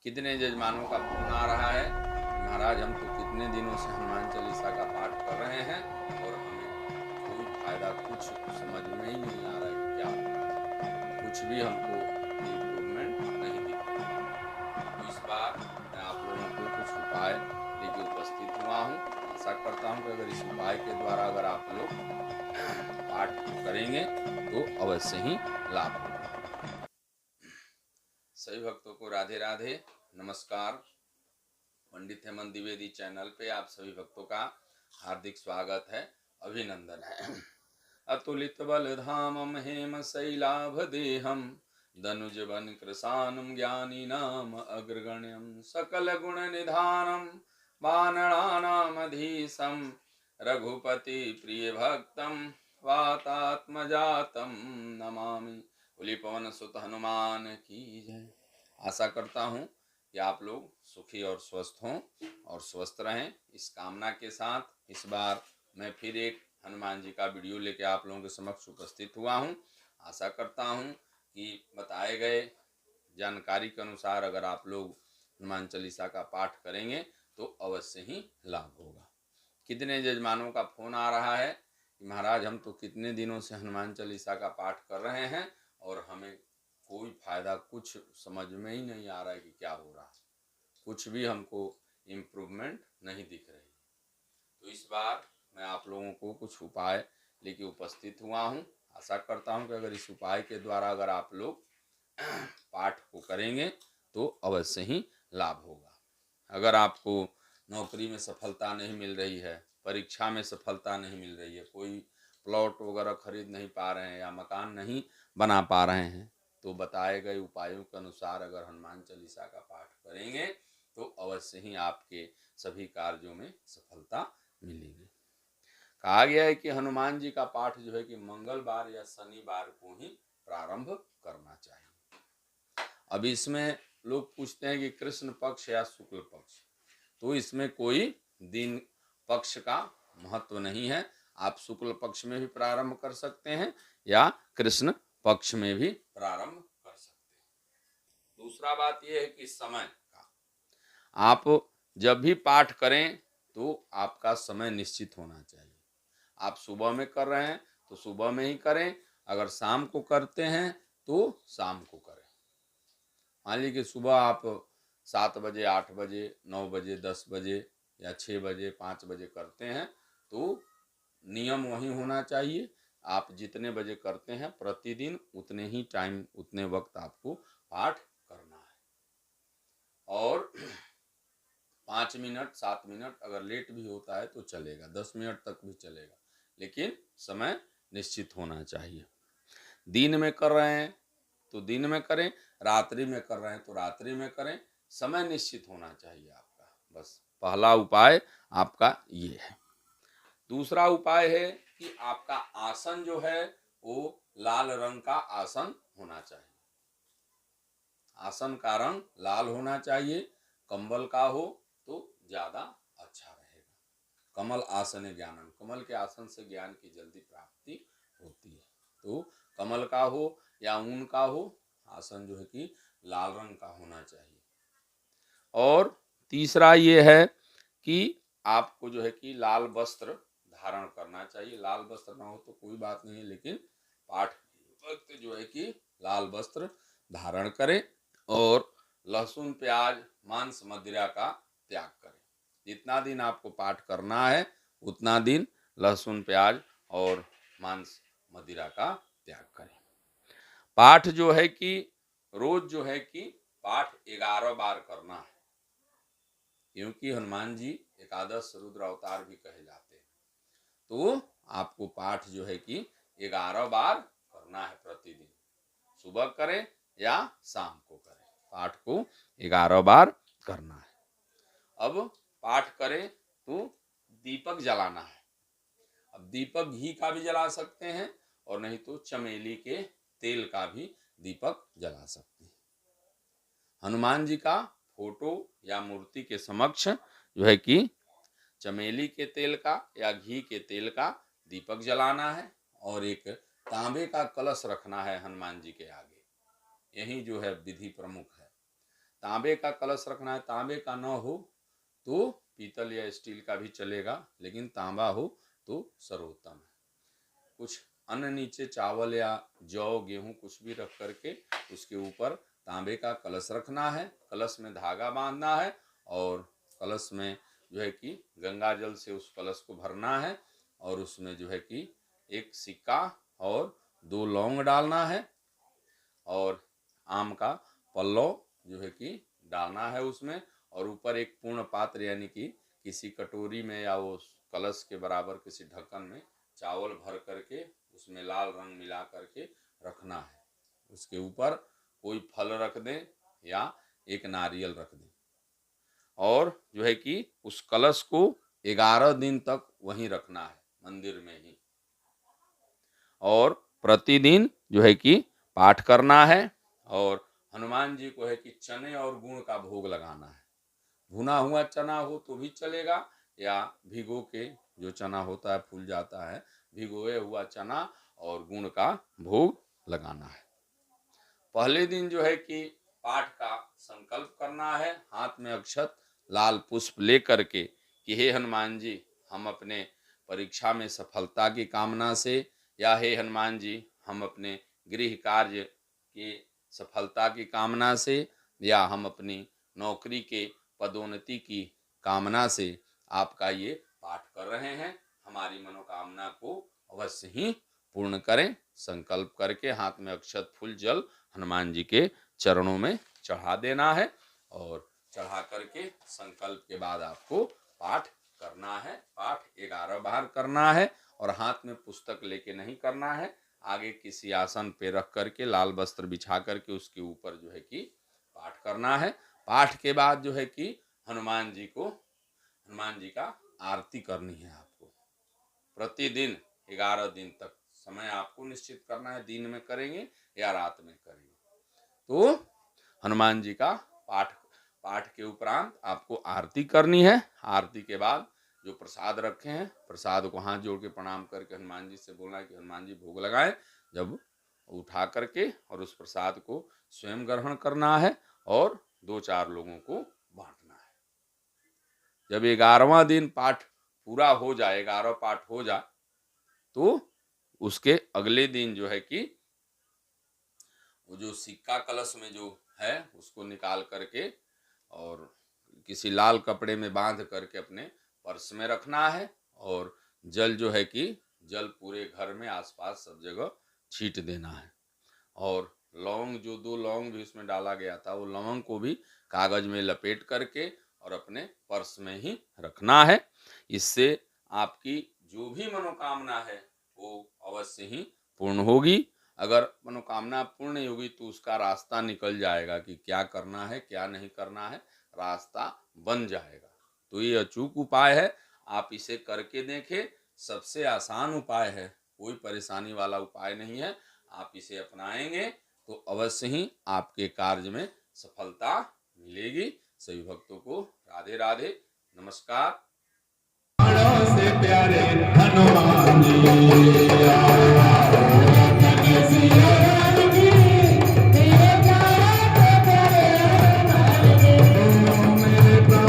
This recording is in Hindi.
कितने जजमानों का फोन आ रहा है कि महाराज हम तो कितने दिनों से हनुमान चालीसा का पाठ कर रहे हैं और हमें कोई फायदा कुछ समझ में ही नहीं आ रहा है कि क्या हो रहा है, कुछ भी हमको इम्प्रूवमेंट नहीं दिख रहा। तो इस बार मैं आप लोगों को कुछ उपाय लेके उपस्थित हुआ हूँ। आशा करता हूँ कि अगर इस उपाय के द्वारा अगर आप लोग पाठ को करेंगे तो अवश्य ही लाभ होगा। सभी भक्तों को राधे राधे, नमस्कार। पंडित हेमंत द्विवेदी चैनल पे आप सभी भक्तों का हार्दिक स्वागत है, अभिनंदन है। अतुलित बल धामम हेम शैलाभ देहम दनुज बन कृशानम ज्ञानी नाम अग्रगण्यम सकल गुण निधानम वानराणामधीशम रघुपति प्रिय भक्तम वातात्मजातम नमामि। बोली पवन सुत हनुमान की जय। आशा करता हूँ कि आप लोग सुखी और स्वस्थ हों और स्वस्थ रहें। इस कामना के साथ इस बार मैं फिर एक हनुमान जी का वीडियो लेके आप लोगों के समक्ष उपस्थित हुआ हूँ। आशा करता हूँ कि बताए गए जानकारी के अनुसार अगर आप लोग हनुमान चालीसा का पाठ करेंगे तो अवश्य ही लाभ होगा। कितने जजमानों का फोन आ रहा है कि महाराज हम तो कितने दिनों से हनुमान चालीसा का पाठ कर रहे हैं और हमें कोई फायदा कुछ समझ में ही नहीं आ रहा है कि क्या हो रहा है, कुछ भी हमको इम्प्रूवमेंट नहीं दिख रही। तो इस बार मैं आप लोगों को कुछ उपाय लेके उपस्थित हुआ हूँ। आशा करता हूँ कि अगर इस उपाय के द्वारा अगर आप लोग पाठ को करेंगे तो अवश्य ही लाभ होगा। अगर आपको नौकरी में सफलता नहीं मिल रही है, परीक्षा में सफलता नहीं मिल रही है, कोई प्लॉट वगैरह खरीद नहीं पा रहे हैं या मकान नहीं बना पा रहे हैं, तो बताए गए उपायों के अनुसार अगर हनुमान चालीसा का पाठ करेंगे तो अवश्य ही आपके सभी कार्यों में सफलता मिलेगी। कहा गया है कि हनुमान जी का पाठ जो है कि मंगलवार या शनिवार को ही प्रारंभ करना चाहिए। अब इसमें लोग पूछते हैं कि कृष्ण पक्ष या शुक्ल पक्ष, तो इसमें कोई दिन पक्ष का महत्व नहीं है। आप शुक्ल पक्ष में भी प्रारंभ कर सकते हैं या कृष्ण पक्ष में भी प्रारंभ कर सकते हैं। दूसरा बात यह है कि समय का, आप जब भी पाठ करें तो आपका समय निश्चित होना चाहिए। आप सुबह में कर रहे हैं तो सुबह में ही करें, अगर शाम को करते हैं तो शाम को करें। मान लीजिए कि सुबह आप 7 बजे, 8 बजे, 9 बजे, 10 बजे या 6 बजे, 5 बजे करते हैं तो नियम वही होना चाहिए। आप जितने बजे करते हैं प्रतिदिन उतने ही टाइम, उतने वक्त आपको पाठ करना है। और 5 मिनट, 7 मिनट अगर लेट भी होता है तो चलेगा, 10 मिनट तक भी चलेगा, लेकिन समय निश्चित होना चाहिए। दिन में कर रहे हैं तो दिन में करें, रात्रि में कर रहे हैं तो रात्रि में करें, समय निश्चित होना चाहिए आपका। बस पहला उपाय आपका ये है। दूसरा उपाय है कि आपका आसन जो है वो लाल रंग का आसन होना चाहिए। आसन का रंग लाल होना चाहिए, कंबल का हो तो ज्यादा अच्छा रहेगा। कमल आसन ज्ञानम, कमल के आसन से ज्ञान की जल्दी प्राप्ति होती है। तो कमल का हो या ऊन का हो, आसन जो है कि लाल रंग का होना चाहिए। और तीसरा ये है कि आपको जो है कि लाल वस्त्र धारण करना चाहिए। लाल वस्त्र ना हो तो कोई बात नहीं, लेकिन पाठ वक्त जो है कि लाल वस्त्र धारण करें और लहसुन, प्याज, मांस, मदिरा का त्याग करें। जितना दिन आपको पाठ करना है उतना दिन लहसुन, प्याज और मांस, मदिरा का त्याग करें। पाठ जो है कि रोज जो है कि पाठ 11 बार करना है, क्योंकि हनुमान जी एकादश रुद्र अवतार भी कहे जाते हैं। तो आपको पाठ जो है कि 11 बार करना है प्रतिदिन, सुबह करें या शाम को करें, पाठ को 11 बार करना है। अब पाठ करें तो दीपक जलाना है। अब दीपक घी का भी जला सकते हैं और नहीं तो चमेली के तेल का भी दीपक जला सकते हैं। हनुमान जी का फोटो या मूर्ति के समक्ष जो है कि चमेली के तेल का या घी के तेल का दीपक जलाना है और एक तांबे का कलश रखना है हनुमान जी के आगे। यही जो है विधि प्रमुख है। तांबे का कलश रखना है, तांबे का न हो तो पीतल या स्टील का भी चलेगा, लेकिन तांबा हो तो सर्वोत्तम है। कुछ अन्न नीचे चावल या जौ गेहूं कुछ भी रख करके उसके ऊपर तांबे का कलश रखना है, कलश में धागा बांधना है और कलश में जो है कि गंगा जल से उस कलश को भरना है और उसमें जो है कि एक सिक्का और 2 लौंग डालना है और आम का पल्लव जो है कि डालना है उसमें, और ऊपर एक पूर्ण पात्र यानी कि किसी कटोरी में या वो कलश के बराबर किसी ढक्कन में चावल भर करके उसमें लाल रंग मिला करके रखना है। उसके ऊपर कोई फल रख दें या एक नारियल रख दें और जो है कि उस कलश को 11 दिन तक वहीं रखना है मंदिर में ही, और प्रतिदिन जो है कि पाठ करना है। और हनुमान जी को है कि चने और गुड़ का भोग लगाना है। भुना हुआ चना हो तो भी चलेगा या भिगो के, जो चना होता है फूल जाता है, भिगोए हुआ चना और गुड़ का भोग लगाना है। पहले दिन जो है कि पाठ का संकल्प करना है, हाथ में अक्षत लाल पुष्प ले करके कि हे हनुमान जी, हम अपने परीक्षा में सफलता की कामना से, या हे हनुमान जी हम अपने गृह कार्य की सफलता की कामना से, या हम अपनी नौकरी के पदोन्नति की कामना से आपका ये पाठ कर रहे हैं, हमारी मनोकामना को अवश्य ही पूर्ण करें। संकल्प करके हाथ में अक्षत फूल जल हनुमान जी के चरणों में चढ़ा देना है और चढ़ा करके संकल्प के बाद आपको पाठ करना है। पाठ 11 बार करना है और हाथ में पुस्तक लेके नहीं करना है, आगे किसी आसन पे रख करके लाल वस्त्र बिछा करके उसके ऊपर जो है कि पाठ करना है। पाठ के बाद जो है कि हनुमान जी का आरती करनी है आपको। प्रतिदिन 11 दिन तक समय आपको निश्चित करना है, दिन में करेंगे या रात में करेंगे। तो हनुमान जी का पाठ के उपरांत आपको आरती करनी है। आरती के बाद जो प्रसाद रखे हैं, प्रसाद को हाथ जोड़ के प्रणाम करके हनुमान जी से बोलना है कि हनुमान जी भोग लगाएं, जब उठा करके, और उस प्रसाद को स्वयं ग्रहण करना है और 2-4 लोगों को बांटना है। जब 11वां दिन पाठ पूरा हो जाए, 11 पाठ हो जाए, तो उसके अगले दिन जो है कि वो जो सिक्का कलश में जो है उसको निकाल करके और किसी लाल कपड़े में बांध करके अपने पर्स में रखना है, और जल जो है कि जल पूरे घर में आसपास सब जगह छींट देना है। और लौंग, जो 2 लौंग भी उसमें डाला गया था, वो लौंग को भी कागज में लपेट करके और अपने पर्स में ही रखना है। इससे आपकी जो भी मनोकामना है वो अवश्य ही पूर्ण होगी। अगर मनोकामना पूर्ण नहीं होगी तो उसका रास्ता निकल जाएगा कि क्या करना है क्या नहीं करना है, रास्ता बन जाएगा। तो ये अचूक उपाय है, आप इसे करके देखें। सबसे आसान उपाय है, कोई परेशानी वाला उपाय नहीं है। आप इसे अपनाएंगे तो अवश्य ही आपके कार्य में सफलता मिलेगी। सभी भक्तों को राधे राधे, नमस्कार। से प्यारे हनुमान जी।